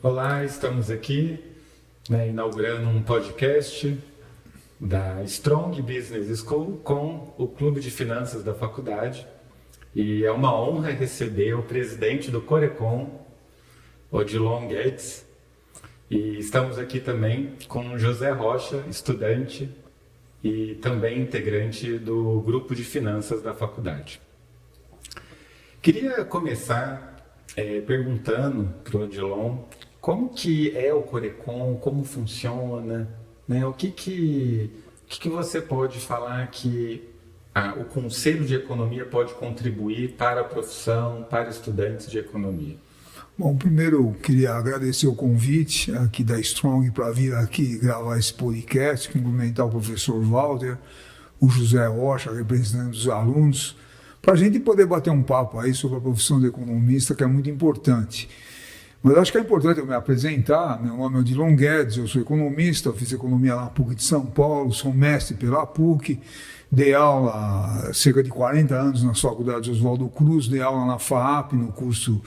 Olá, estamos aqui, inaugurando um podcast da Strong Business School com o Clube de Finanças da faculdade. E é uma honra receber o presidente do Corecon, Odilon Guedes. E estamos aqui também com José Rocha, estudante e também integrante do Grupo de Finanças da faculdade. Queria começar perguntando para o Odilon como que é o Corecon, como funciona, o que você pode falar que o Conselho de Economia pode contribuir para a profissão, para estudantes de economia? Bom, primeiro eu queria agradecer o convite aqui da Strong para vir aqui gravar esse podcast, cumprimentar o professor Walter, o José Rocha, representante dos alunos, para a gente poder bater um papo aí sobre a profissão de economista, que é muito importante. Mas acho que é importante eu me apresentar. Meu nome é Odilon Guedes, eu sou economista, eu fiz economia na PUC de São Paulo, sou mestre pela PUC, dei aula há cerca de 40 anos na Faculdade Oswaldo Cruz, dei aula na FAAP, no curso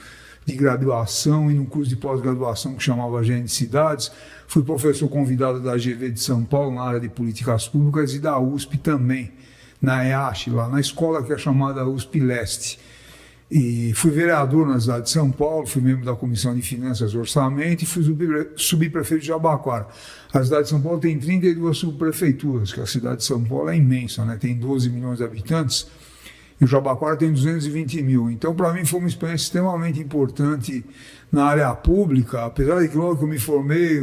de graduação e no curso de pós-graduação que chamava Agente de Cidades. Fui professor convidado da GV de São Paulo na área de políticas públicas e da USP também, na EASH, lá na escola que é chamada USP Leste. E fui vereador na cidade de São Paulo, fui membro da Comissão de Finanças e Orçamento e fui subprefeito de Jabaquara. A cidade de São Paulo tem 32 subprefeituras, que a cidade de São Paulo é imensa, tem 12 milhões de habitantes, e o Jabaquara tem 220 mil. Então, para mim, foi uma experiência extremamente importante na área pública, apesar de que logo que eu me formei,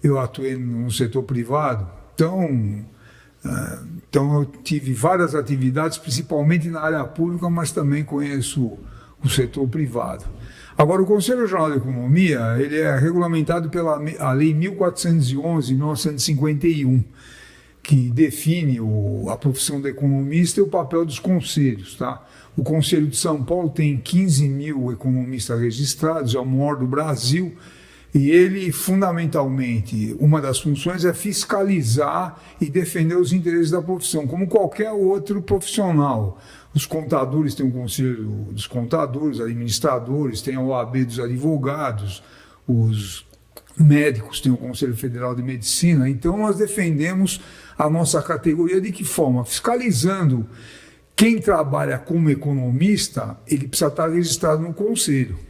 eu atuei no setor privado. Então eu tive várias atividades, principalmente na área pública, mas também conheço o setor privado. Agora, o Conselho Geral de Economia, ele é regulamentado pela Lei 1411 de 1951, que define a profissão de economista e o papel dos conselhos. O Conselho de São Paulo tem 15 mil economistas registrados, é o maior do Brasil. E ele, fundamentalmente, uma das funções é fiscalizar e defender os interesses da profissão, como qualquer outro profissional. Os contadores têm o Conselho dos Contadores, administradores, tem a OAB dos advogados, os médicos têm o Conselho Federal de Medicina. Então, nós defendemos a nossa categoria de que forma? Fiscalizando. Quem trabalha como economista, ele precisa estar registrado no Conselho.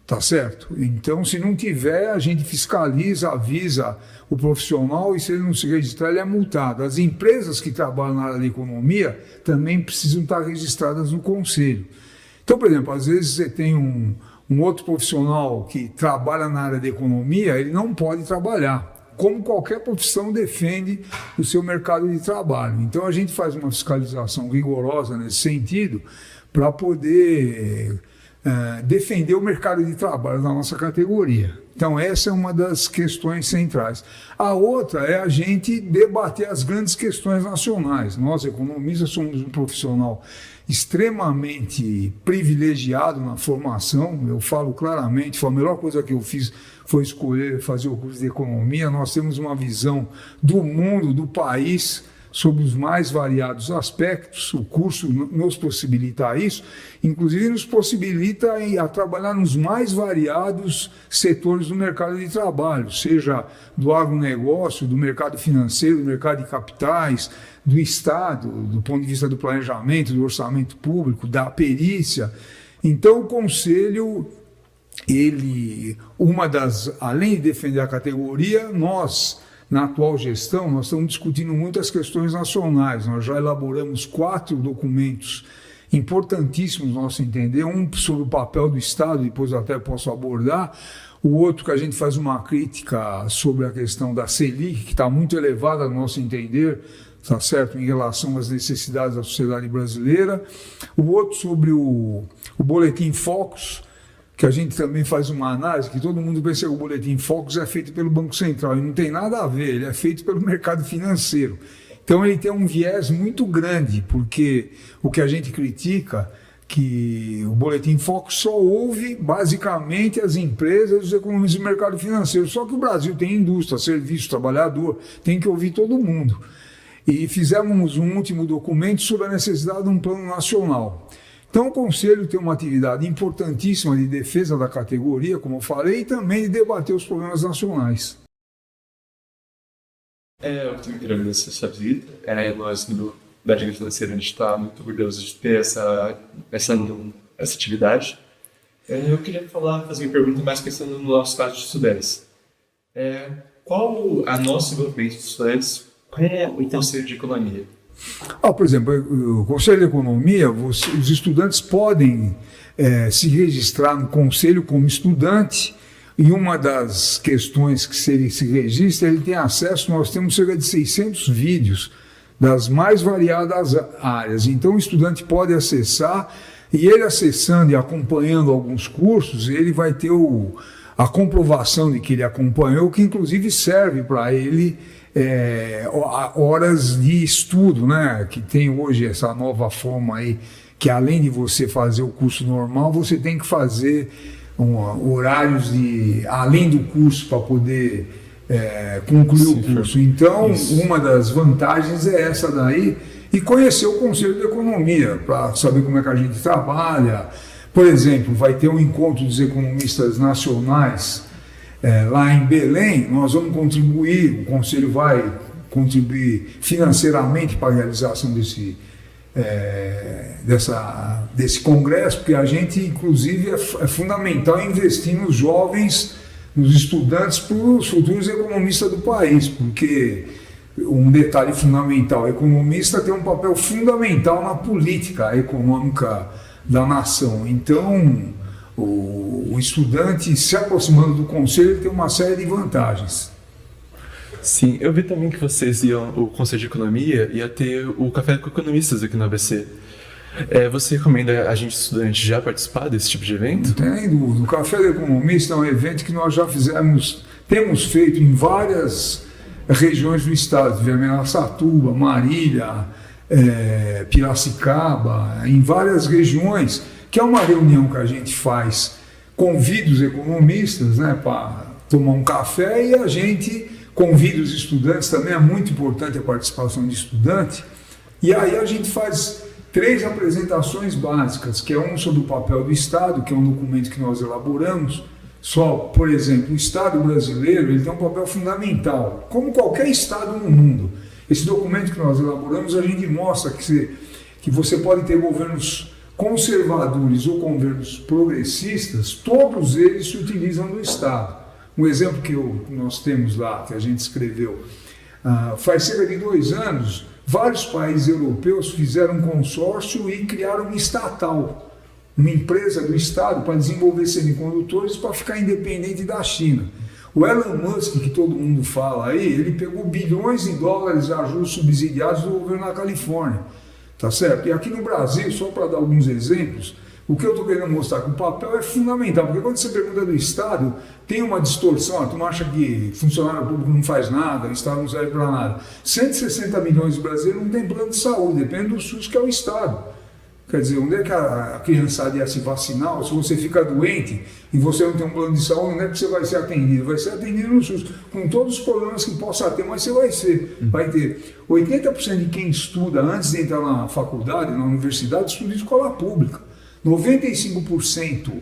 Tá certo? Então, se não tiver, a gente fiscaliza, avisa o profissional e se ele não se registrar, ele é multado. As empresas que trabalham na área de economia também precisam estar registradas no conselho. Então, por exemplo, às vezes você tem um outro profissional que trabalha na área de economia, ele não pode trabalhar. Como qualquer profissão defende o seu mercado de trabalho. Então, a gente faz uma fiscalização rigorosa nesse sentido para poder defender o mercado de trabalho da nossa categoria. Então, essa é uma das questões centrais. A outra é a gente debater as grandes questões nacionais. Nós, economistas, somos um profissional extremamente privilegiado na formação. Eu falo claramente, a melhor coisa que eu fiz foi escolher fazer o curso de economia. Nós temos uma visão do mundo, do país, sobre os mais variados aspectos. O curso nos possibilita isso, inclusive nos possibilita a trabalhar nos mais variados setores do mercado de trabalho, seja do agronegócio, do mercado financeiro, do mercado de capitais, do Estado, do ponto de vista do planejamento, do orçamento público, da perícia. Então, o Conselho, além de defender a categoria, na atual gestão, nós estamos discutindo muitas questões nacionais. Nós já elaboramos 4 documentos importantíssimos, no nosso entender. Um sobre o papel do Estado, depois eu até posso abordar. O outro que a gente faz uma crítica sobre a questão da Selic, que está muito elevada, no nosso entender, tá certo, em relação às necessidades da sociedade brasileira. O outro sobre o Boletim Focus, que a gente também faz uma análise, que todo mundo pensa que o Boletim Focus é feito pelo Banco Central, e não tem nada a ver, ele é feito pelo mercado financeiro. Então ele tem um viés muito grande, porque o que a gente critica, que o Boletim Focus só ouve basicamente as empresas, os economistas do mercado financeiro, só que o Brasil tem indústria, serviço, trabalhador, tem que ouvir todo mundo. E fizemos um último documento sobre a necessidade de um plano nacional, Então, o Conselho tem uma atividade importantíssima de defesa da categoria, como eu falei, e também de debater os problemas nacionais. Eu também queria agradecer a sua visita. Nós, da Direita Financeira, a gente está muito orgulhoso de ter essa atividade. Eu queria fazer uma pergunta mais pensando no nosso caso de estudantes. Qual a nosso envolvimento de estudantes com o Conselho de Economia? Por exemplo, o Conselho de Economia, os estudantes podem se registrar no Conselho como estudante, e uma das questões que se ele se registra, ele tem acesso, nós temos cerca de 600 vídeos das mais variadas áreas. Então o estudante pode acessar, e ele acessando e acompanhando alguns cursos, ele vai ter a comprovação de que ele acompanhou, que inclusive serve para ele horas de estudo, né? Que tem hoje essa nova forma aí, que além de você fazer o curso normal, você tem que fazer horários além do curso para poder concluir o curso. Então, uma das vantagens é essa daí, e conhecer o Conselho de Economia, para saber como é que a gente trabalha. Por exemplo, vai ter um encontro dos economistas nacionais lá em Belém. Nós vamos contribuir, o Conselho vai contribuir financeiramente para a realização desse congresso, porque a gente, inclusive, é fundamental investir nos jovens, nos estudantes, para os futuros economistas do país, porque um detalhe fundamental, o economista tem um papel fundamental na política econômica da nação. Então, o estudante se aproximando do conselho tem uma série de vantagens. Sim, eu vi também que o Conselho de Economia ia ter o Café com Economistas aqui no ABC. Você recomenda a gente, estudante, já participar desse tipo de evento? Não tem dúvida. O Café do Economista é um evento que nós já temos feito em várias regiões do estado. Tivemos Araçatuba, Marília, Piracicaba, em várias regiões, que é uma reunião que a gente faz, convida os economistas, né, para tomar um café, e a gente convida os estudantes, também é muito importante a participação de estudante, e aí a gente faz 3 apresentações básicas, que é um sobre o papel do Estado, que é um documento que nós elaboramos. Por exemplo, o Estado brasileiro, ele tem um papel fundamental, como qualquer Estado no mundo. Esse documento que nós elaboramos, a gente mostra que você pode ter governos conservadores ou governos progressistas, todos eles se utilizam do Estado. Um exemplo que nós temos lá, que a gente escreveu, faz cerca de 2 anos, vários países europeus fizeram um consórcio e criaram uma estatal, uma empresa do Estado para desenvolver semicondutores para ficar independente da China. O Elon Musk, que todo mundo fala aí, ele pegou bilhões de dólares de ajudas subsidiadas do governo da Califórnia, tá certo? E aqui no Brasil, só para dar alguns exemplos, o que eu estou querendo mostrar que o papel é fundamental, porque quando você pergunta do Estado, tem uma distorção, tu não acha que funcionário público não faz nada, o Estado não serve para nada. 160 milhões de brasileiros não tem plano de saúde, depende do SUS, que é o Estado. Quer dizer, onde é que a criançada ia se vacinar? Ou se você fica doente e você não tem um plano de saúde, onde é que você vai ser atendido? Vai ser atendido no SUS, com todos os problemas que possa ter, mas você vai ter. 80% de quem estuda antes de entrar na faculdade, na universidade, estuda em escola pública. 95%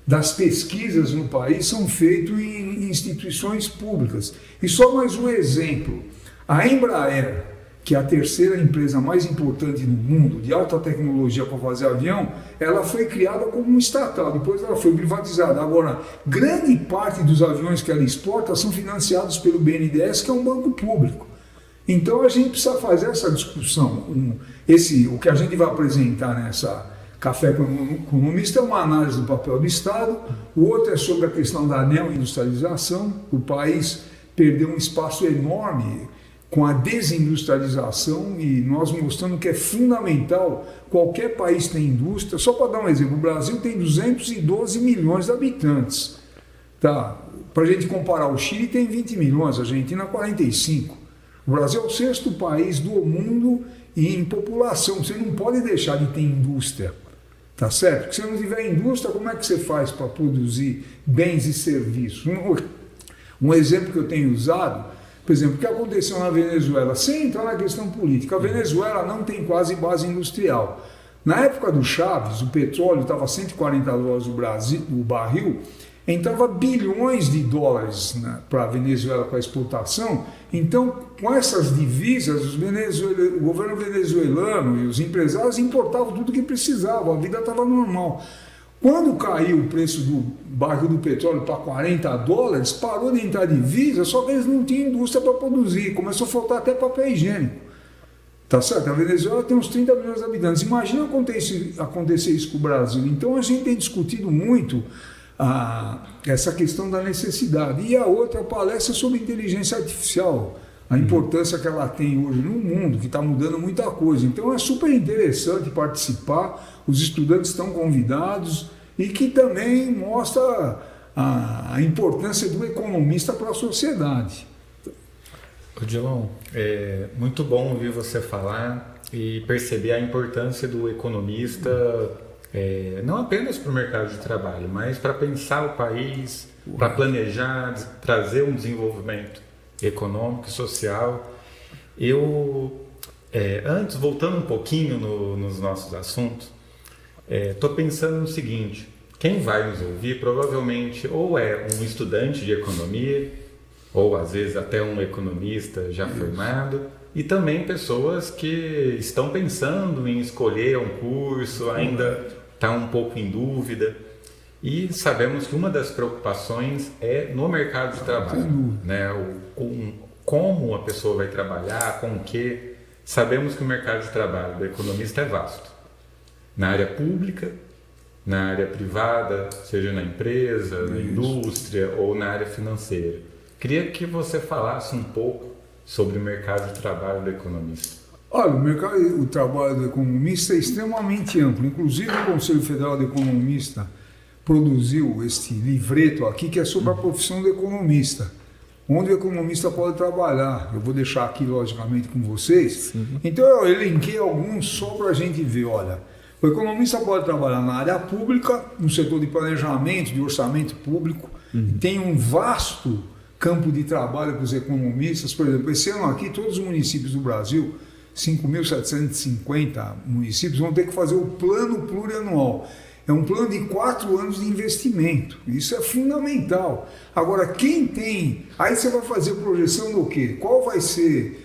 das pesquisas no país são feitas em instituições públicas. E só mais um exemplo. A Embraer, que é a terceira empresa mais importante no mundo de alta tecnologia para fazer avião, ela foi criada como uma estatal, depois ela foi privatizada. Agora, grande parte dos aviões que ela exporta são financiados pelo BNDES, que é um banco público. Então a gente precisa fazer essa discussão. O que a gente vai apresentar nessa Café com o Economista é uma análise do papel do Estado, o outro é sobre a questão da neoindustrialização. O país perdeu um espaço enorme com a desindustrialização, e nós mostrando que é fundamental qualquer país ter indústria. Só para dar um exemplo, o Brasil tem 212 milhões de habitantes. Tá? Para a gente comparar, o Chile tem 20 milhões, a Argentina 45. O Brasil é o 6º país do mundo em população. Você não pode deixar de ter indústria. Tá certo? Porque se não tiver indústria, como é que você faz para produzir bens e serviços? Um exemplo que eu tenho usado, por exemplo, o que aconteceu na Venezuela, sem entrar na questão política. A Venezuela não tem quase base industrial. Na época do Chaves, o petróleo estava $140 o barril, entrava bilhões de dólares, né, para a Venezuela com a exportação. Então, com essas divisas, o governo venezuelano e os empresários importavam tudo que precisavam, a vida estava normal. Quando caiu o preço do barril do petróleo para $40, parou de entrar divisa, só que eles não tinham indústria para produzir, começou a faltar até papel higiênico. Tá certo? A Venezuela tem uns 30 milhões de habitantes. Imagina acontecer isso com o Brasil. Então a gente tem discutido muito essa questão da necessidade. E a outra palestra sobre inteligência artificial, a importância que ela tem hoje no mundo, que está mudando muita coisa. Então é super interessante participar, os estudantes estão convidados e que também mostra a importância do economista para a sociedade. Odilon, é muito bom ouvir você falar e perceber a importância do economista, não apenas para o mercado de trabalho, mas para pensar o país, para planejar, trazer um desenvolvimento econômico e social. Antes, voltando um pouquinho nos nossos assuntos, estou pensando no seguinte: quem vai nos ouvir provavelmente ou é um estudante de economia, ou às vezes até um economista já formado, e também pessoas que estão pensando em escolher um curso, ainda está um pouco em dúvida. E sabemos que uma das preocupações é no mercado de trabalho, né? Como a pessoa vai trabalhar, com o quê. Sabemos que o mercado de trabalho do economista é vasto, na área pública, na área privada, seja na empresa, na indústria ou na área financeira. Queria que você falasse um pouco sobre o mercado de trabalho do economista. Olha, o trabalho do economista é extremamente amplo. Inclusive, o Conselho Federal de Economista produziu este livreto aqui, que é sobre a profissão do economista, onde o economista pode trabalhar. Eu vou deixar aqui, logicamente, com vocês. Então, eu elenquei alguns só para a gente ver. Olha, o economista pode trabalhar na área pública, no setor de planejamento, de orçamento público. Tem um vasto campo de trabalho para os economistas. Por exemplo, esse ano aqui, todos os municípios do Brasil, 5.750 municípios, vão ter que fazer o plano plurianual. É um plano de 4 anos de investimento. Isso é fundamental. Agora, quem tem... Aí você vai fazer projeção do quê? Qual vai ser...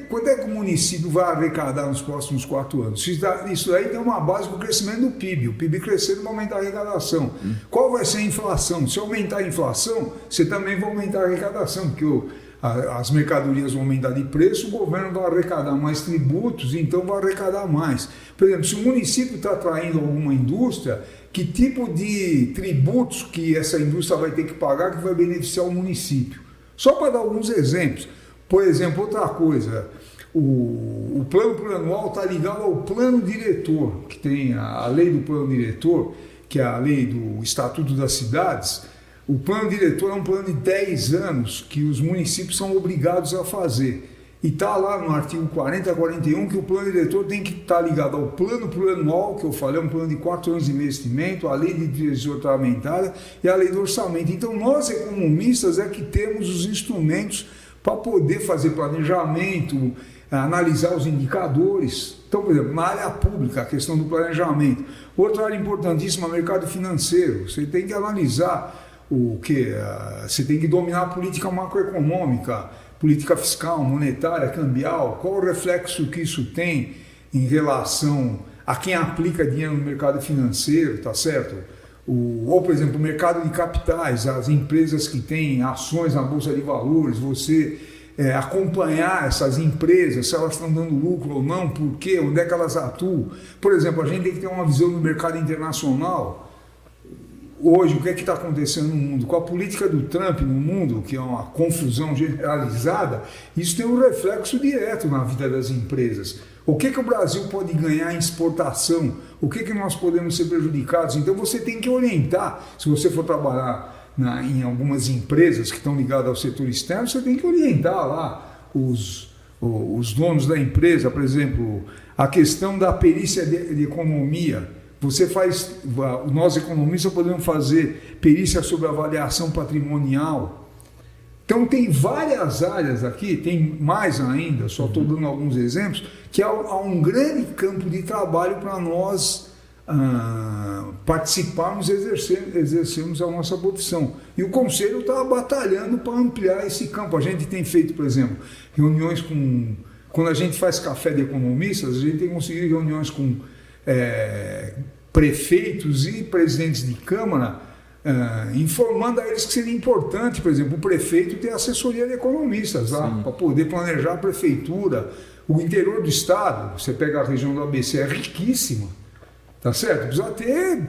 Quanto é que o município vai arrecadar nos próximos 4 anos? Isso aí tem uma base para o crescimento do PIB. O PIB crescendo vai aumentar a arrecadação. Qual vai ser a inflação? Se aumentar a inflação, você também vai aumentar a arrecadação, porque as mercadorias vão aumentar de preço, o governo vai arrecadar mais tributos, então vai arrecadar mais. Por exemplo, se o município está atraindo alguma indústria, que tipo de tributos que essa indústria vai ter que pagar que vai beneficiar o município? Só para dar alguns exemplos. Por exemplo, outra coisa, o plano plurianual está ligado ao plano diretor, que tem a lei do plano diretor, que é a lei do Estatuto das Cidades. O plano diretor é um plano de 10 anos que os municípios são obrigados a fazer. E está lá no artigo 40 a 41 que o plano diretor tem que estar ligado ao plano plurianual, que eu falei, é um plano de 4 anos de investimento, a lei de direção orçamentária e a lei do orçamento. Então, nós economistas é que temos os instrumentos para poder fazer planejamento, analisar os indicadores. Então, por exemplo, na área pública, a questão do planejamento. Outra área importantíssima, mercado financeiro. Você tem que analisar você tem que dominar a política macroeconômica, política fiscal, monetária, cambial, qual o reflexo que isso tem em relação a quem aplica dinheiro no mercado financeiro, tá certo? Ou, por exemplo, o mercado de capitais, as empresas que têm ações na Bolsa de Valores, você acompanhar essas empresas, se elas estão dando lucro ou não, por quê, onde é que elas atuam. Por exemplo, a gente tem que ter uma visão do mercado internacional. Hoje, o que é que está acontecendo no mundo? Com a política do Trump no mundo, que é uma confusão generalizada, isso tem um reflexo direto na vida das empresas. O que o Brasil pode ganhar em exportação? O que nós podemos ser prejudicados? Então, você tem que orientar. Se você for trabalhar em algumas empresas que estão ligadas ao setor externo, você tem que orientar lá os donos da empresa. Por exemplo, a questão da perícia de economia. Nós economistas podemos fazer perícia sobre avaliação patrimonial. Então tem várias áreas aqui, tem mais ainda, só estou dando alguns exemplos, que há um grande campo de trabalho para nós participarmos e exercermos a nossa profissão. E o Conselho está batalhando para ampliar esse campo. A gente tem feito, por exemplo, reuniões com... Quando a gente faz café de economistas, a gente tem conseguido reuniões com prefeitos e presidentes de Câmara, informando a eles que seria importante, por exemplo, o prefeito ter assessoria de economistas lá, para poder planejar a prefeitura. O interior do estado, você pega a região do ABC, é riquíssima, tá certo? Precisa ter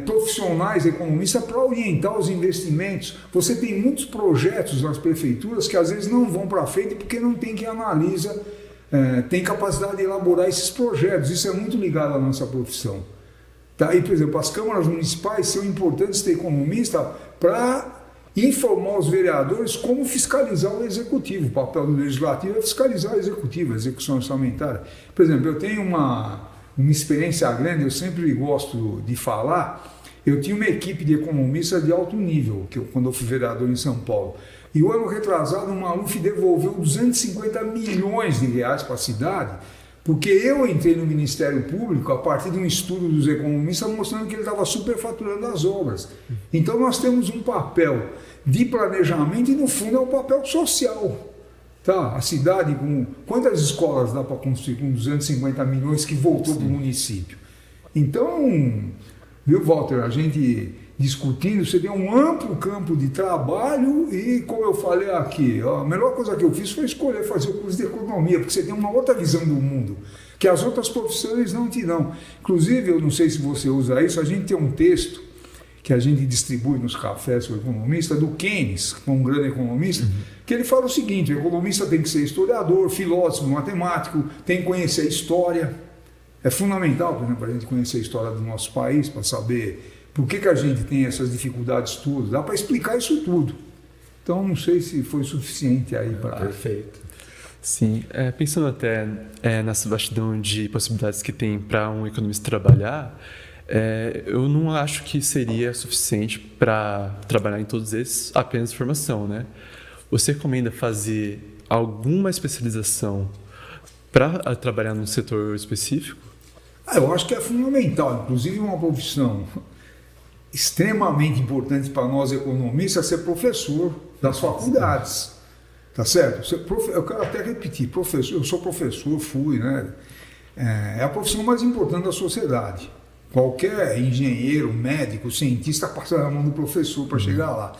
profissionais economistas para orientar os investimentos. Você tem muitos projetos nas prefeituras que às vezes não vão para frente porque não tem quem analisa, tem capacidade de elaborar esses projetos. Isso é muito ligado à nossa profissão. Tá? E, por exemplo, as câmaras municipais são importantes ter economista para informar os vereadores como fiscalizar o executivo. O papel do legislativo é fiscalizar o executivo, a execução orçamentária. Por exemplo, eu tenho uma experiência grande, eu sempre gosto de falar. Eu tinha uma equipe de economistas de alto nível, quando eu fui vereador em São Paulo. E o ano retrasado, o Maluf devolveu 250 milhões de reais para a cidade, porque eu entrei no Ministério Público a partir de um estudo dos economistas mostrando que ele estava superfaturando as obras. Então nós temos um papel de planejamento e no fundo é um papel social. Tá? A cidade, quantas escolas dá para construir com 250 milhões que voltou para o município? Então, viu, Walter, a gente discutindo, você tem um amplo campo de trabalho e, como eu falei aqui, a melhor coisa que eu fiz foi escolher fazer o curso de economia, porque você tem uma outra visão do mundo, que as outras profissões não te dão. Inclusive, eu não sei se você usa isso, a gente tem um texto que a gente distribui nos cafés do economista, do Keynes, que é um grande economista, que ele fala o seguinte: o economista tem que ser historiador, filósofo, matemático, tem que conhecer a história. É fundamental, por exemplo, a gente conhecer a história do nosso país, para saber por que a gente tem essas dificuldades todas. Dá para explicar isso tudo. Então, não sei se foi suficiente aí para... Perfeito. Sim, pensando até nessa vastidão de possibilidades que tem para um economista trabalhar, eu não acho que seria suficiente para trabalhar em todos esses apenas formação, né? Você recomenda fazer alguma especialização para trabalhar num setor específico? Eu acho que é fundamental, inclusive uma profissão extremamente importante para nós economistas, ser professor das faculdades, tá certo? Eu quero até repetir, professor, eu sou professor, fui, né? É a profissão mais importante da sociedade. Qualquer engenheiro, médico, cientista passa na mão do professor para chegar lá.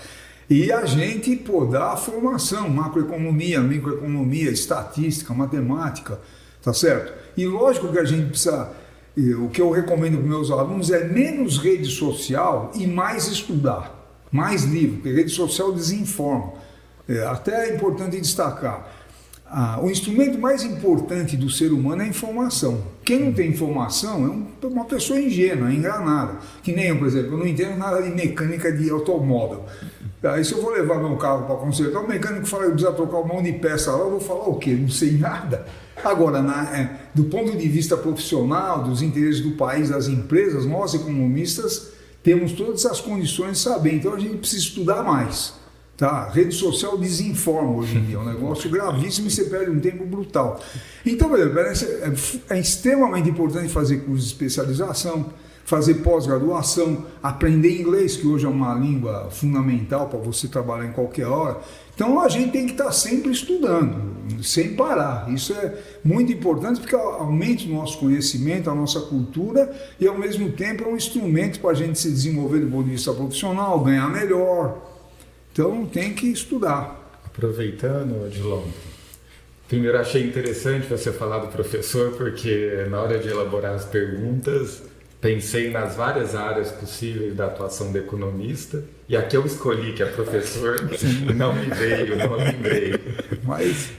E a gente dá a formação, macroeconomia, microeconomia, estatística, matemática, tá certo? E lógico que a gente precisa... O que eu recomendo para meus alunos é menos rede social e mais estudar, mais livro, porque rede social desinforma. Até é importante destacar, o instrumento mais importante do ser humano é a informação. Quem não tem informação é uma pessoa ingênua, enganada. Que nem eu, por exemplo, eu não entendo nada de mecânica de automóvel. Aí se eu vou levar meu carro para consertar, o mecânico fala que precisa trocar um monte de peça lá, eu vou falar o quê? Não sei nada. Agora, do ponto de vista profissional, dos interesses do país, das empresas, nós economistas temos todas as condições de saber. Então a gente precisa estudar mais. Tá? A rede social desinforma hoje em dia, é um negócio gravíssimo e você perde um tempo brutal. Então, é extremamente importante fazer curso de especialização, fazer pós-graduação, aprender inglês, que hoje é uma língua fundamental para você trabalhar em qualquer hora. Então a gente tem que estar sempre estudando, sem parar. Isso é muito importante porque aumenta o nosso conhecimento, a nossa cultura e ao mesmo tempo é um instrumento para a gente se desenvolver do ponto de vista profissional, ganhar melhor. Então tem que estudar. Aproveitando, Odilon, primeiro achei interessante você falar do professor, porque na hora de elaborar as perguntas, pensei nas várias áreas possíveis da atuação do economista, e a que eu escolhi, que é professor, não me veio, não lembrei. Mas...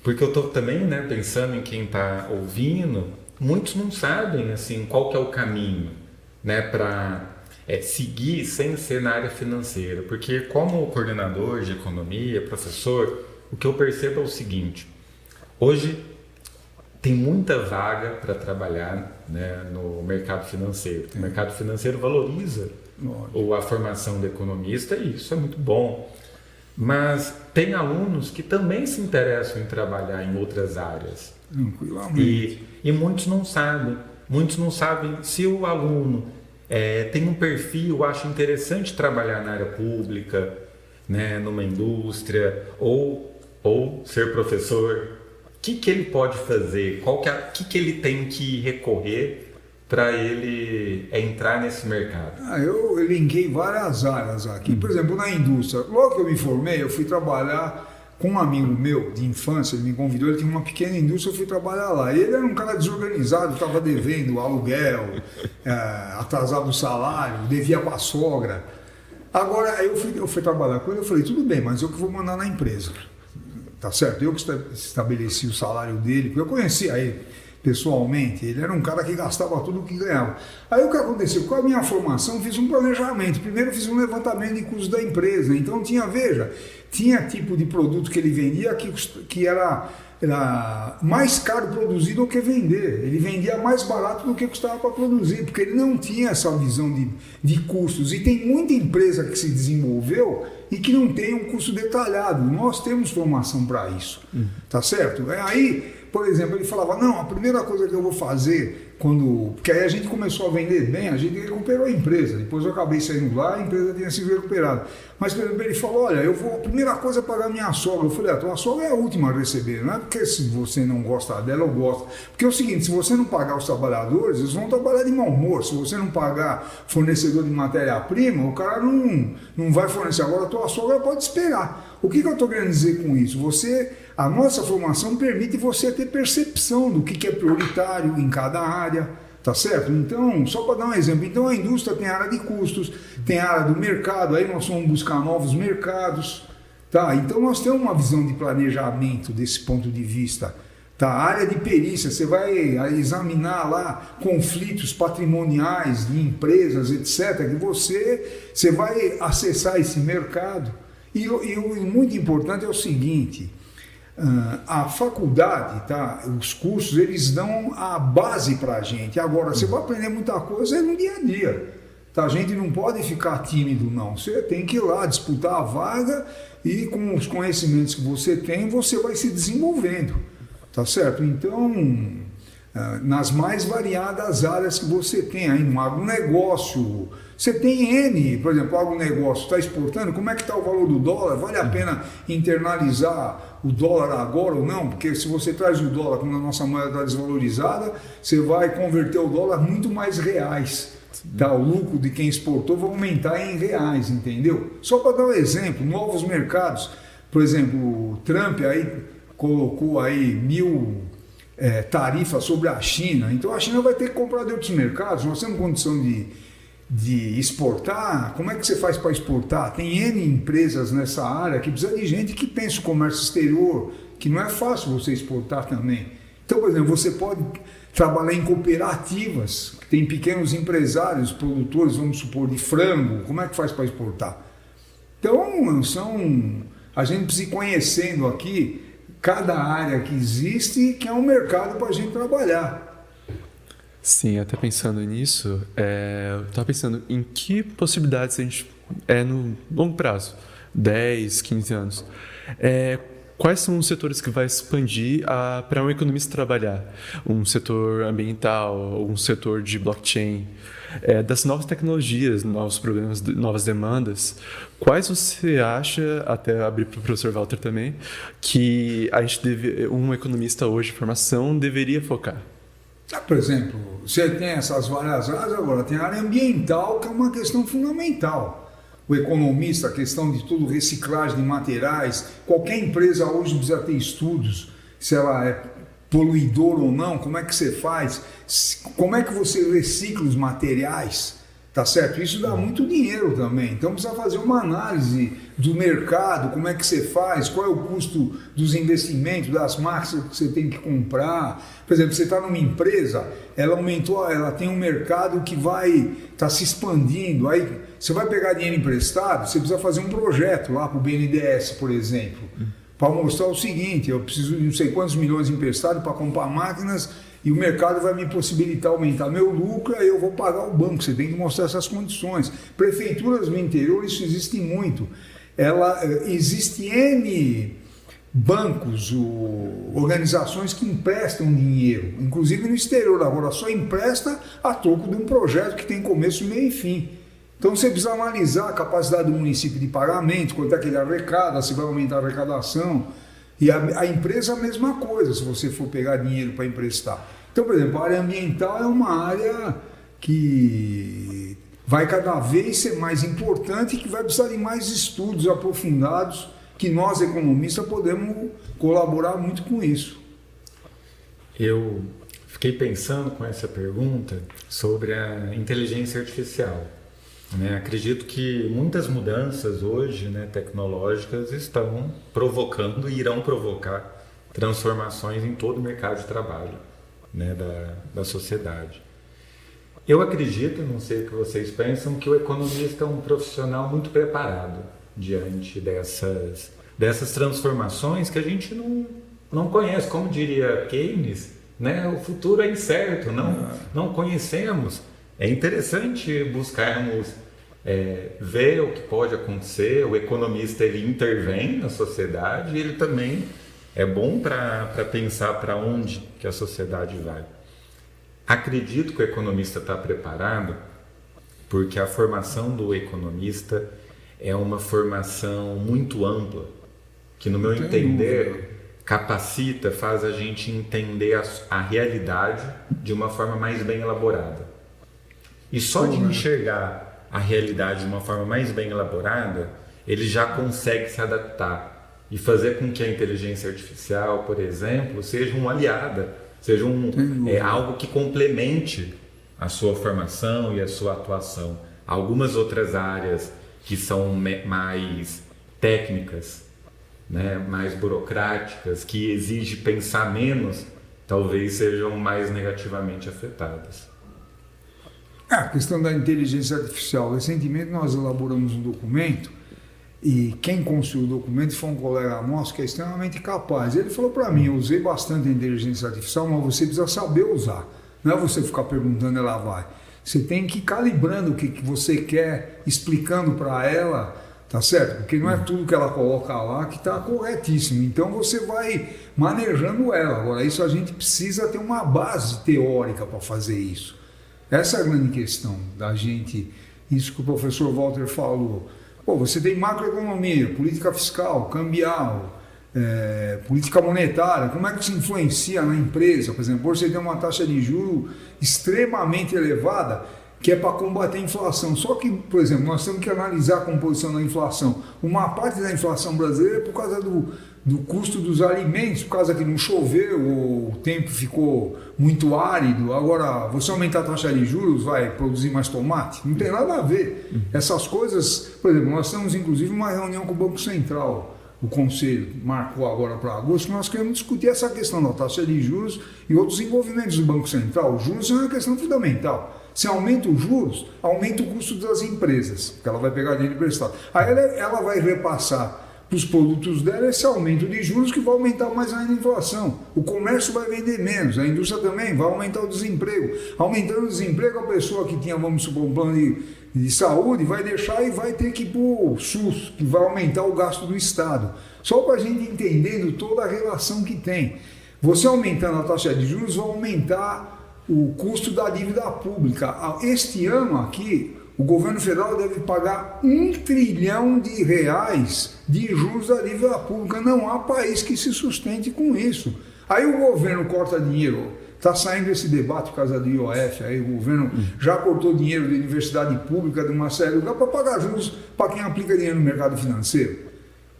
porque eu estou também pensando em quem está ouvindo, muitos não sabem assim, qual que é o caminho para seguir sem ser na área financeira. Porque como coordenador de economia, professor, o que eu percebo é o seguinte: hoje tem muita vaga para trabalhar no mercado financeiro. O mercado financeiro valoriza a formação do economista e isso é muito bom. mas tem alunos que também se interessam em trabalhar em outras áreas. Tranquilamente. E muitos não sabem. Muitos não sabem se o aluno tem um perfil, acha interessante trabalhar na área pública, né, numa indústria, ou ser professor. O que ele pode fazer? Que ele tem que recorrer para ele entrar nesse mercado? Eu elenquei várias áreas aqui. Por exemplo, na indústria, logo que eu me formei, eu fui trabalhar com um amigo meu de infância, ele me convidou, ele tinha uma pequena indústria, eu fui trabalhar lá. E ele era um cara desorganizado, estava devendo aluguel, atrasado o salário, devia para a sogra. Agora, eu fui trabalhar com ele, eu falei, tudo bem, mas eu que vou mandar na empresa. Tá certo? Eu que estabeleci o salário dele, porque eu conhecia ele pessoalmente, ele era um cara que gastava tudo o que ganhava. Aí o que aconteceu? Com a minha formação, fiz um planejamento. Primeiro fiz um levantamento de custos da empresa. Então tinha tipo de produto que ele vendia que era mais caro produzir do que vender. Ele vendia mais barato do que custava para produzir, porque ele não tinha essa visão de custos. E tem muita empresa que se desenvolveu e que não tem um custo detalhado. Nós temos formação para isso, tá certo? Aí, por exemplo, ele falava, não, a primeira coisa que eu vou fazer, porque aí a gente começou a vender bem, a gente recuperou a empresa, depois eu acabei saindo lá, a empresa tinha sido recuperada. Mas, por exemplo, ele falou, olha, a primeira coisa é pagar minha sogra. Eu falei, tua sogra é a última a receber, não é porque se você não gosta dela, eu gosto. Porque é o seguinte, se você não pagar os trabalhadores, eles vão trabalhar de mau humor. Se você não pagar fornecedor de matéria-prima, o cara não vai fornecer. Agora, a tua sogra pode esperar. O que eu estou querendo dizer com isso? A nossa formação permite você ter percepção do que é prioritário em cada área, tá certo? Então, só para dar um exemplo, então a indústria tem a área de custos, tem a área do mercado, aí nós vamos buscar novos mercados, tá? Então nós temos uma visão de planejamento desse ponto de vista. Tá? A área de perícia, você vai examinar lá conflitos patrimoniais de empresas, etc., que você vai acessar esse mercado. E o muito importante é o seguinte, a faculdade, tá? Os cursos, eles dão a base para a gente. Agora, você vai aprender muita coisa no dia a dia. Tá? A gente não pode ficar tímido, não. Você tem que ir lá disputar a vaga e com os conhecimentos que você tem, você vai se desenvolvendo. Tá certo? Então, nas mais variadas áreas que você tem aí, no agronegócio, você tem por exemplo, o agronegócio está exportando, como é que está o valor do dólar? Vale a pena internalizar o dólar agora ou não? Porque se você traz o dólar quando a nossa moeda está desvalorizada, você vai converter o dólar muito mais reais. Tá? O lucro de quem exportou vai aumentar em reais, entendeu? Só para dar um exemplo, novos mercados, por exemplo, o Trump aí colocou aí 1000 tarifas sobre a China, então a China vai ter que comprar de outros mercados, nós temos condição de exportar. Como é que você faz para exportar? Tem N empresas nessa área que precisa de gente que pensa o comércio exterior, que não é fácil você exportar também. Então, por exemplo, você pode trabalhar em cooperativas, tem pequenos empresários, produtores, vamos supor, de frango, como é que faz para exportar? Então, a gente precisa ir conhecendo aqui cada área que existe, que é um mercado para a gente trabalhar. Sim, até pensando nisso, eu estava pensando em que possibilidades a gente no longo prazo, 10, 15 anos. Quais são os setores que vai expandir para um economista trabalhar? Um setor ambiental, um setor de blockchain, das novas tecnologias, novos problemas, novas demandas. Quais você acha, até abrir para o professor Walter também, que um economista hoje de formação deveria focar? Por exemplo, você tem essas várias áreas, agora tem a área ambiental, que é uma questão fundamental. O economista, a questão de tudo, reciclagem de materiais, qualquer empresa hoje precisa ter estudos, se ela é poluidora ou não, como é que você faz, como é que você recicla os materiais, tá certo? Isso dá muito dinheiro também, então precisa fazer uma análise do mercado, como é que você faz, qual é o custo dos investimentos, das máquinas que você tem que comprar. Por exemplo, você está numa empresa, ela tem um mercado que vai estar se expandindo, aí você vai pegar dinheiro emprestado, você precisa fazer um projeto lá para o BNDES, por exemplo, para mostrar o seguinte, eu preciso de não sei quantos milhões emprestados para comprar máquinas e o mercado vai me possibilitar aumentar meu lucro, aí eu vou pagar o banco, você tem que mostrar essas condições. Prefeituras no interior, isso existe muito. existe N bancos, organizações que emprestam dinheiro, inclusive no exterior. Agora só empresta a troco de um projeto que tem começo, meio e fim. Então você precisa analisar a capacidade do município de pagamento, quanto é que ele arrecada, se vai aumentar a arrecadação. E a empresa a mesma coisa, se você for pegar dinheiro para emprestar. Então, por exemplo, a área ambiental é uma área que vai cada vez ser mais importante e que vai precisar de mais estudos aprofundados, que nós, economistas, podemos colaborar muito com isso. Eu fiquei pensando com essa pergunta sobre a inteligência artificial. Acredito que muitas mudanças hoje, tecnológicas, estão provocando e irão provocar transformações em todo o mercado de trabalho, da sociedade. Eu acredito, não sei o que vocês pensam, que o economista é um profissional muito preparado diante dessas transformações que a gente não conhece. Como diria Keynes, o futuro é incerto, não conhecemos. É interessante buscarmos ver o que pode acontecer. O economista, ele intervém na sociedade e ele também é bom para pensar para onde que a sociedade vai. Acredito que o economista está preparado porque a formação do economista é uma formação muito ampla, que no meu entender capacita, faz a gente entender a realidade de uma forma mais bem elaborada. E só de enxergar a realidade de uma forma mais bem elaborada, ele já consegue se adaptar e fazer com que a inteligência artificial, por exemplo, seja uma aliada, seja algo que complemente a sua formação e a sua atuação. Algumas outras áreas que são mais técnicas, mais burocráticas, que exigem pensar menos, talvez sejam mais negativamente afetadas. A questão da inteligência artificial. Recentemente nós elaboramos um documento e quem construiu o documento foi um colega nosso que é extremamente capaz. Ele falou para mim, eu usei bastante a inteligência artificial, mas você precisa saber usar. Não é você ficar perguntando, ela vai. Você tem que ir calibrando o que você quer, explicando para ela, tá certo? Porque não é tudo que ela coloca lá que está corretíssimo. Então você vai manejando ela. Agora, isso a gente precisa ter uma base teórica para fazer isso. Essa é a grande questão da gente, isso que o professor Walter falou. Você tem macroeconomia, política fiscal, cambial, política monetária, como é que isso influencia na empresa? Por exemplo, você tem uma taxa de juros extremamente elevada, que é para combater a inflação. Só que, por exemplo, nós temos que analisar a composição da inflação. Uma parte da inflação brasileira é por causa do custo dos alimentos, por causa que não choveu, o tempo ficou muito árido. Agora, você aumentar a taxa de juros, vai produzir mais tomate? Não tem nada a ver. Essas coisas, por exemplo, nós temos inclusive uma reunião com o Banco Central, o Conselho marcou agora para agosto, nós queremos discutir essa questão da taxa de juros e outros envolvimentos do Banco Central. Os juros é uma questão fundamental. Se aumenta os juros, aumenta o custo das empresas, porque ela vai pegar dinheiro emprestado. Aí ela vai repassar para os produtos dela esse aumento de juros que vai aumentar mais ainda a inflação. O comércio vai vender menos, a indústria também, vai aumentar o desemprego. Aumentando o desemprego, a pessoa que tinha, vamos supor, um plano de saúde vai deixar e vai ter que ir para o SUS, que vai aumentar o gasto do Estado. Só para a gente entendendo toda a relação que tem. Você aumentando a taxa de juros vai aumentar o custo da dívida pública. Este ano aqui, o governo federal deve pagar R$1 trilhão de juros da dívida pública. Não há país que se sustente com isso. Aí o governo corta dinheiro. Está saindo esse debate por causa do IOF. Aí o governo já cortou dinheiro de universidade pública, de uma série de lugares, para pagar juros para quem aplica dinheiro no mercado financeiro.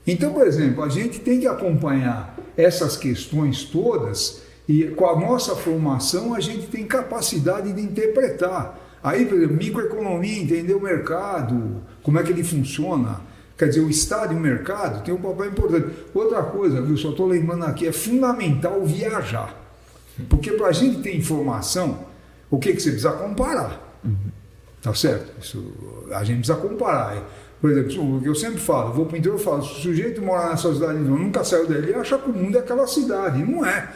Então, por exemplo, a gente tem que acompanhar essas questões todas e com a nossa formação a gente tem capacidade de interpretar. Aí, por exemplo, microeconomia, entender o mercado, como é que ele funciona. Quer dizer, o Estado e o mercado tem um papel importante. Outra coisa, viu, só estou lembrando aqui, é fundamental viajar. Porque para a gente ter informação, o que você precisa comparar? Tá certo? Isso, a gente precisa comparar. Por exemplo, o que eu sempre falo, vou para o interior e falo, se o sujeito mora nessa cidade, nunca saiu dali, acha que o mundo é aquela cidade. Não é.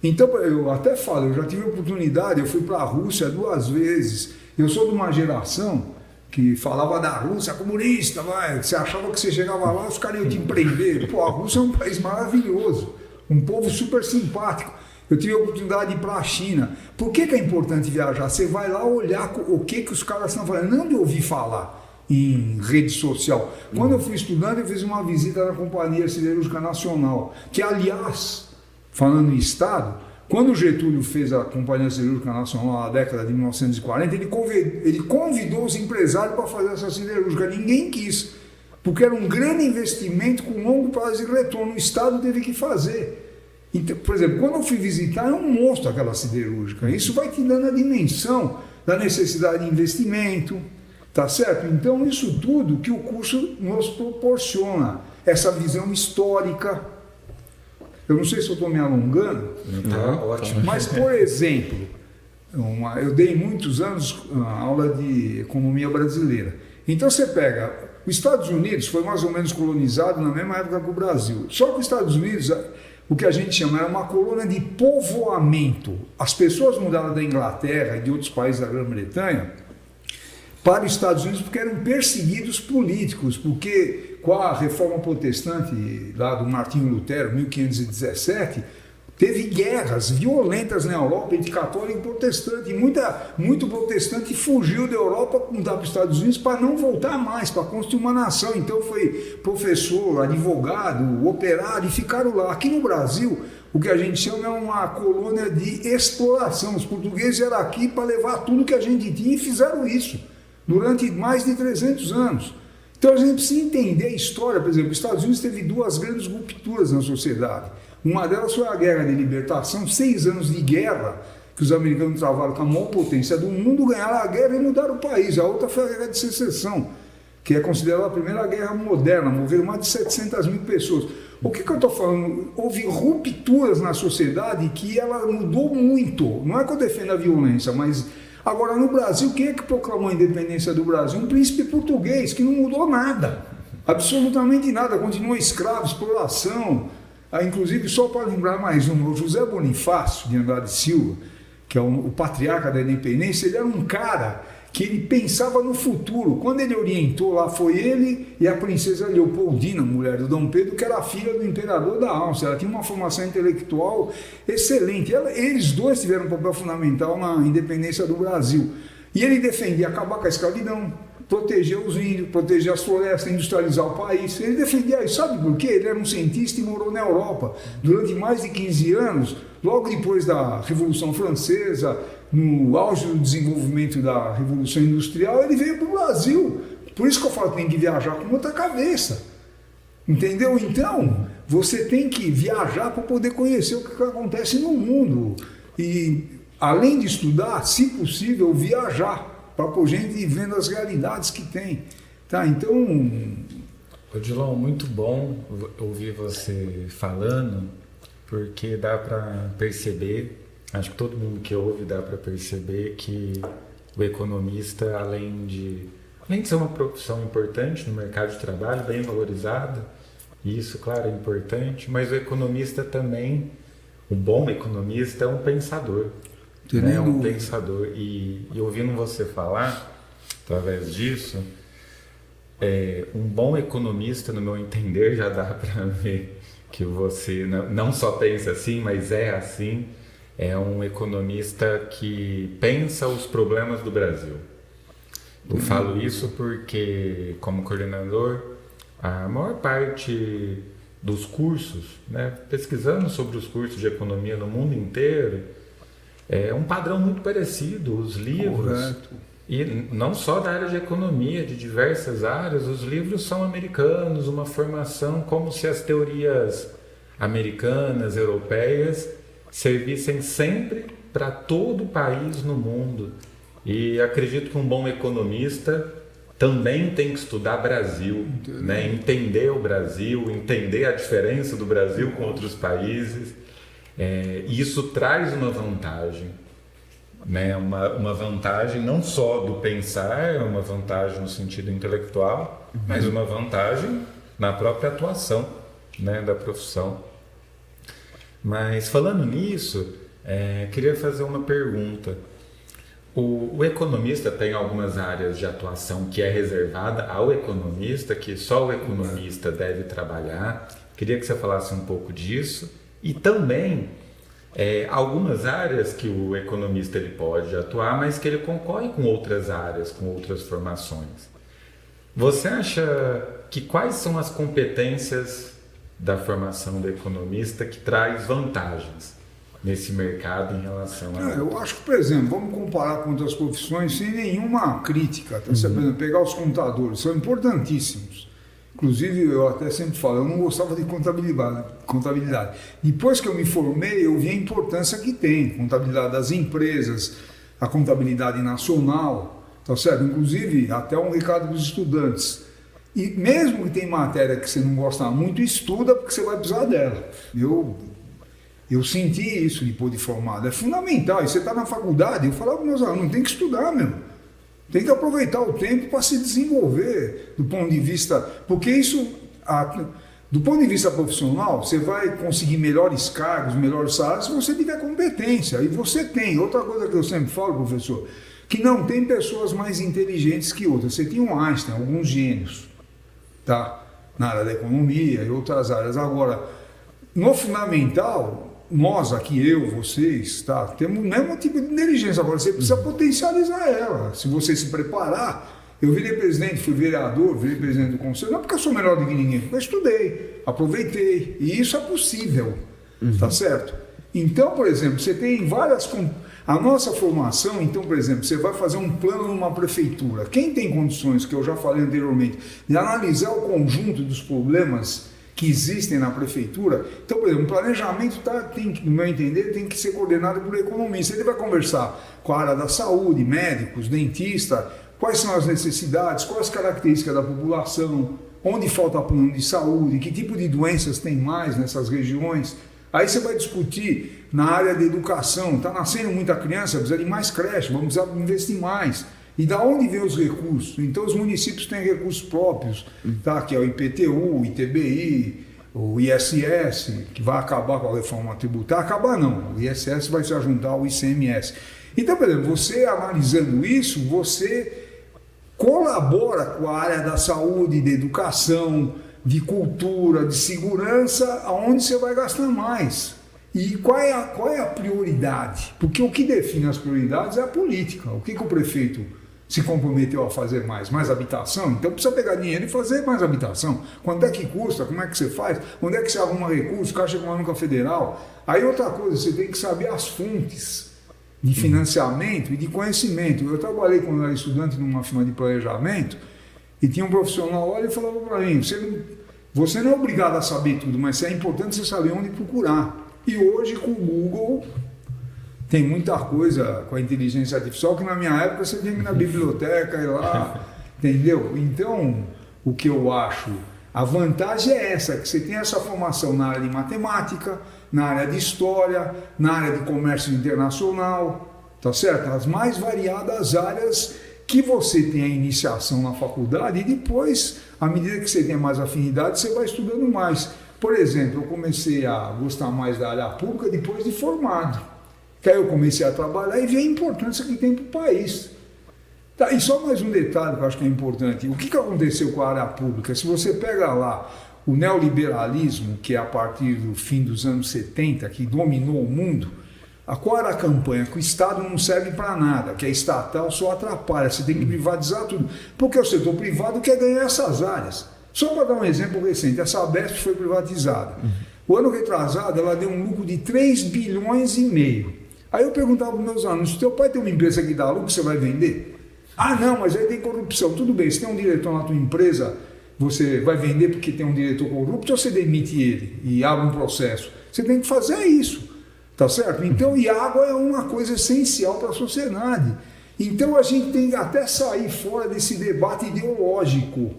Então, eu até falo, eu já tive a oportunidade, eu fui para a Rússia 2 vezes. Eu sou de uma geração que falava da Rússia comunista, vai, você achava que você chegava lá, os caras iam te prender. Pô, a Rússia é um país maravilhoso, um povo super simpático. Eu tive a oportunidade de ir para a China. Por que é importante viajar? Você vai lá olhar o que os caras estão falando, não de ouvir falar em rede social. Quando eu fui estudando, eu fiz uma visita na Companhia Siderúrgica Nacional, que, aliás, falando em Estado, quando o Getúlio fez a Companhia Siderúrgica Nacional na década de 1940, ele convidou os empresários para fazer essa siderúrgica. Ninguém quis, porque era um grande investimento com longo prazo de retorno. O Estado teve que fazer. Então, por exemplo, quando eu fui visitar, é um monstro aquela siderúrgica. Isso vai te dando a dimensão da necessidade de investimento, tá certo? Então, isso tudo que o curso nos proporciona, essa visão histórica. Eu não sei se eu estou me alongando, Ótimo. mas, por exemplo, eu dei muitos anos aula de economia brasileira. Então, você pega, os Estados Unidos foi mais ou menos colonizado na mesma época que o Brasil. Só que os Estados Unidos, o que a gente chama, era uma colônia de povoamento. As pessoas mudaram da Inglaterra e de outros países da Grã-Bretanha para os Estados Unidos porque eram perseguidos políticos, porque com a reforma protestante lá do Martinho Lutero, 1517, teve guerras violentas na Europa entre católico e protestante, e muito protestante fugiu da Europa para mudar para os Estados Unidos para não voltar mais, para construir uma nação. Então foi professor, advogado, operário, e ficaram lá. Aqui no Brasil, o que a gente chama é uma colônia de exploração. Os portugueses eram aqui para levar tudo que a gente tinha e fizeram isso durante mais de 300 anos. Então a gente precisa entender a história. Por exemplo, os Estados Unidos teve duas grandes rupturas na sociedade. Uma delas foi a Guerra de Libertação, 6 anos de guerra que os americanos travaram com a maior potência do mundo, ganharam a guerra e mudaram o país. A outra foi a Guerra de Secessão, que é considerada a primeira guerra moderna, morreram mais de 700 mil pessoas. O que eu estou falando? Houve rupturas na sociedade que ela mudou muito. Não é que eu defendo a violência, mas agora no Brasil, quem é que proclamou a independência do Brasil? Um príncipe português, que não mudou nada, absolutamente nada, continua escravo, exploração. Inclusive, só para lembrar mais um, o José Bonifácio de Andrade Silva, que é o patriarca da independência, ele era um cara que ele pensava no futuro. Quando ele orientou lá, foi ele e a princesa Leopoldina, mulher do Dom Pedro, que era filha do imperador da Áustria. Ela tinha uma formação intelectual excelente. Eles dois tiveram um papel fundamental na independência do Brasil. E ele defendia acabar com a escravidão, proteger os índios, proteger as florestas, industrializar o país. Ele defendia isso. Sabe por quê? Ele era um cientista e morou na Europa durante mais de 15 anos, logo depois da Revolução Francesa, no auge do desenvolvimento da Revolução Industrial, ele veio para o Brasil. Por isso que eu falo que tem que viajar com outra cabeça. Entendeu? Então, você tem que viajar para poder conhecer o que acontece no mundo. E, além de estudar, se possível, viajar para a gente vendo as realidades que tem. Tá? Então... Odilon, muito bom ouvir você falando, porque dá para perceber, acho que todo mundo que ouve dá para perceber que o economista, além de ser uma profissão importante no mercado de trabalho, bem valorizada, e isso, claro, é importante, mas o economista também, o bom economista é um pensador. É um pensador. E ouvindo você falar, através disso, um bom economista, no meu entender, já dá para ver que você não só pensa assim, mas é assim, é um economista que pensa os problemas do Brasil. Eu falo isso porque, como coordenador, a maior parte dos cursos, pesquisando sobre os cursos de economia no mundo inteiro, é um padrão muito parecido. Os livros, correto. E não só da área de economia, de diversas áreas, os livros são americanos, uma formação como se as teorias americanas, europeias, servissem sempre para todo o país no mundo. E acredito que um bom economista também tem que estudar Brasil, entender o Brasil, entender a diferença do Brasil com outros países. Isso traz uma vantagem, uma vantagem não só do pensar, uma vantagem no sentido intelectual, mas uma vantagem na própria atuação da profissão. Mas falando nisso, queria fazer uma pergunta. O economista tem algumas áreas de atuação que é reservada ao economista, que só o economista deve trabalhar. Queria que você falasse um pouco disso. E também algumas áreas que o economista ele pode atuar, mas que ele concorre com outras áreas, com outras formações. Você acha que quais são as competências da formação do economista que traz vantagens nesse mercado em relação a... Eu acho que, por exemplo, vamos comparar com outras profissões sem nenhuma crítica. Tá? Por exemplo, pegar os contadores, são importantíssimos. Inclusive, eu até sempre falo, eu não gostava de contabilidade. Depois que eu me formei, eu vi a importância que tem. Contabilidade das empresas, a contabilidade nacional, tá certo? Inclusive, até um recado para os estudantes. E mesmo que tem matéria que você não gosta muito, estuda porque você vai precisar dela. Eu senti isso depois de formado, é fundamental. E você está na faculdade, eu falava para meus alunos, tem que estudar mesmo. Tem que aproveitar o tempo para se desenvolver do ponto de vista... Porque isso, do ponto de vista profissional, você vai conseguir melhores cargos, melhores salários, se você tiver competência. E você tem. Outra coisa que eu sempre falo, professor, que não tem pessoas mais inteligentes que outras. Você tinha um Einstein, alguns gênios, tá? Na área da economia e outras áreas. Agora, no fundamental... Nós aqui, vocês, tá? Temos o mesmo tipo de inteligência, agora você precisa potencializar ela. Se você se preparar, eu virei presidente, fui vereador, virei presidente do conselho, não porque eu sou melhor do que ninguém, porque eu estudei, aproveitei, e isso é possível, tá certo? Então, por exemplo, você tem várias... A nossa formação, então, por exemplo, você vai fazer um plano numa prefeitura. Quem tem condições, que eu já falei anteriormente, de analisar o conjunto dos problemas que existem na prefeitura. Então, por exemplo, o planejamento no meu entender, tem que ser coordenado por economista. Ele vai conversar com a área da saúde, médicos, dentista, quais são as necessidades, quais as características da população, onde falta plano de saúde, que tipo de doenças tem mais nessas regiões. Aí você vai discutir na área da educação, está nascendo muita criança, precisa de mais creche, vamos precisar investir mais. E da onde vem os recursos? Então os municípios têm recursos próprios, tá? Que é o IPTU, o ITBI, o ISS, que vai acabar com a reforma tributária. Acabar não, o ISS vai se juntar ao ICMS. Então, por exemplo, você analisando isso, você colabora com a área da saúde, de educação, de cultura, de segurança, aonde você vai gastar mais. E qual é a prioridade? Porque o que define as prioridades é a política. O que o prefeito se comprometeu a fazer mais? Mais habitação? Então precisa pegar dinheiro e fazer mais habitação. Quanto é que custa? Como é que você faz? Onde é que você arruma recursos? Caixa Econômica Federal? Aí outra coisa, você tem que saber as fontes de financiamento e de conhecimento. Eu trabalhei quando eu era estudante numa firma de planejamento e tinha um profissional lá e falava para mim, você não é obrigado a saber tudo, mas é importante você saber onde procurar. E hoje com o Google tem muita coisa com a inteligência artificial que na minha época você tinha que ir na biblioteca e lá, entendeu? Então, o que eu acho, a vantagem é essa, que você tem essa formação na área de matemática, na área de história, na área de comércio internacional, tá certo? As mais variadas áreas que você tem a iniciação na faculdade e depois, à medida que você tem mais afinidade, você vai estudando mais. Por exemplo, eu comecei a gostar mais da área pública depois de formado. Que aí eu comecei a trabalhar e vi a importância que tem para o país. Tá, e só mais um detalhe que eu acho que é importante. O que aconteceu com a área pública? Se você pega lá o neoliberalismo, que é a partir do fim dos anos 70, que dominou o mundo, qual era a campanha? Que o Estado não serve para nada, que a estatal só atrapalha, você tem que privatizar tudo. Porque o setor privado quer ganhar essas áreas. Só para dar um exemplo recente, a Sabesp foi privatizada. O ano retrasado, ela deu um lucro de 3,5 bilhões. Aí eu perguntava para os meus alunos, se teu pai tem uma empresa que dá lucro, você vai vender? Ah, não, mas aí tem corrupção. Tudo bem, se tem um diretor na tua empresa, você vai vender porque tem um diretor corrupto ou você demite ele e abre um processo? Você tem que fazer isso, tá certo? Então, e água é uma coisa essencial para a sociedade. Então a gente tem que até sair fora desse debate ideológico.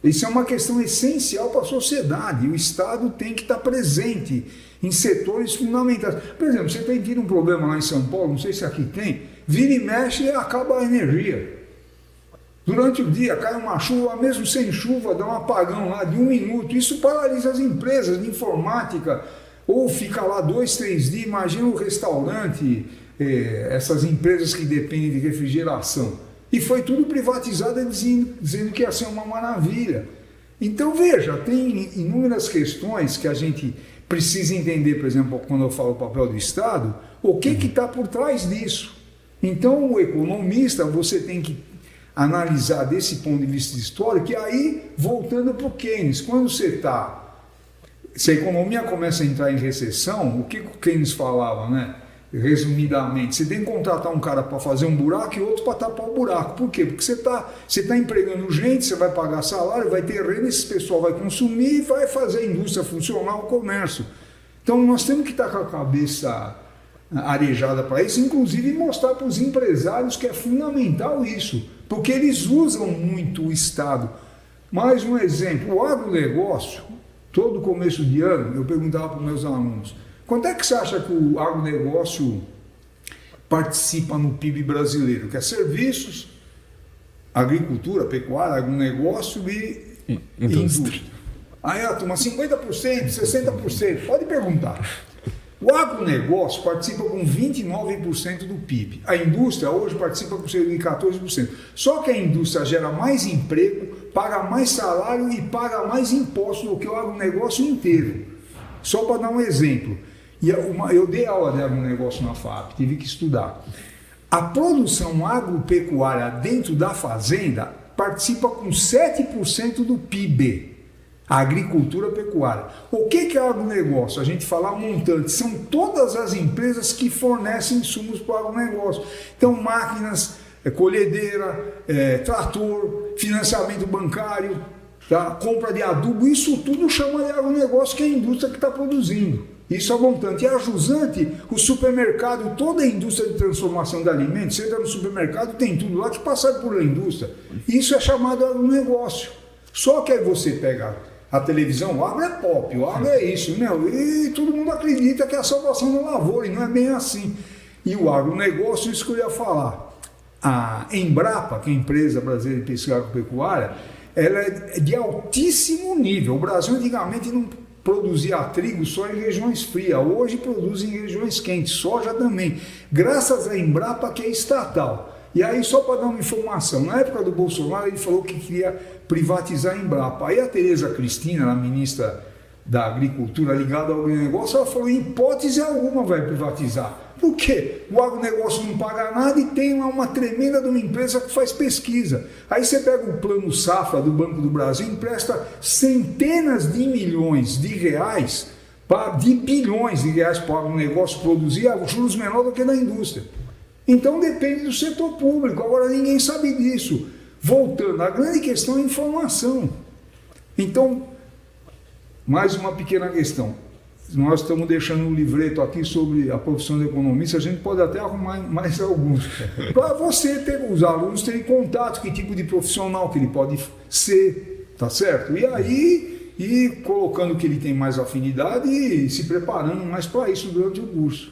Isso é uma questão essencial para a sociedade. O Estado tem que estar presente em setores fundamentais. Por exemplo, você tem tido um problema lá em São Paulo, não sei se aqui tem, vira e mexe e acaba a energia. Durante o dia cai uma chuva, mesmo sem chuva, dá um apagão lá de 1 minuto. Isso paralisa as empresas de informática. Ou fica lá 2, 3 dias, imagina o restaurante, essas empresas que dependem de refrigeração. E foi tudo privatizado dizendo que ia ser uma maravilha. Então, veja, tem inúmeras questões que a gente precisa entender, por exemplo, quando eu falo o papel do Estado, o que está por trás disso. Então, o economista, você tem que analisar desse ponto de vista histórico, e aí, voltando para o Keynes, quando se a economia começa a entrar em recessão, o que o Keynes falava, né? Resumidamente, você tem que contratar um cara para fazer um buraco e outro para tapar o buraco. Por quê? Porque você tá empregando gente, você vai pagar salário, vai ter renda, esse pessoal vai consumir e vai fazer a indústria funcionar, o comércio. Então nós temos que estar com a cabeça arejada para isso, inclusive mostrar para os empresários que é fundamental isso, porque eles usam muito o Estado. Mais um exemplo, o agronegócio, todo começo de ano, eu perguntava para os meus alunos, quanto é que você acha que o agronegócio participa no PIB brasileiro? Que é serviços, agricultura, pecuária, agronegócio e indústria. Aí a turma, 50%, 60%, pode perguntar. O agronegócio participa com 29% do PIB. A indústria hoje participa com cerca de 14%. Só que a indústria gera mais emprego, paga mais salário e paga mais impostos do que o agronegócio inteiro. Só para dar um exemplo. Eu dei aula de agronegócio na FAP, tive que estudar. A produção agropecuária dentro da fazenda participa com 7% do PIB. A agricultura pecuária. O que é agronegócio? A gente fala montante, são todas as empresas que fornecem insumos para o agronegócio. Então, máquinas, colhedeira, trator, financiamento bancário, tá? Compra de adubo, isso tudo chama de agronegócio, que é a indústria que está produzindo. Isso é montante. E a jusante, o supermercado, toda a indústria de transformação de alimentos, você entra no supermercado, tem tudo lá que passa por a indústria. Isso é chamado agronegócio. Só que aí você pega a televisão, o agro é pop, o agro é isso, e todo mundo acredita que é a salvação da lavoura, e não é bem assim. E o agronegócio, isso que eu ia falar. A Embrapa, que é a empresa brasileira de pesca agropecuária, ela é de altíssimo nível. O Brasil antigamente não produzia trigo só em regiões frias, hoje produz em regiões quentes, soja também, graças à Embrapa, que é estatal. E aí, só para dar uma informação, na época do Bolsonaro, ele falou que queria privatizar a Embrapa. Aí a Tereza Cristina, a ministra da Agricultura ligada ao agronegócio, ela falou, em hipótese alguma vai privatizar. Por quê? O agronegócio não paga nada e tem lá uma tremenda de uma empresa que faz pesquisa. Aí você pega o Plano Safra do Banco do Brasil, empresta centenas de milhões de reais, de bilhões de reais para o agronegócio produzir juros menores do que na indústria. Então depende do setor público, agora ninguém sabe disso. Voltando, a grande questão é a informação. Então, mais uma pequena questão. Nós estamos deixando um livreto aqui sobre a profissão de economista, a gente pode até arrumar mais alguns. Para você ter, os alunos terem contato, que tipo de profissional que ele pode ser, tá certo? E aí, colocando que ele tem mais afinidade e se preparando mais para isso durante o curso.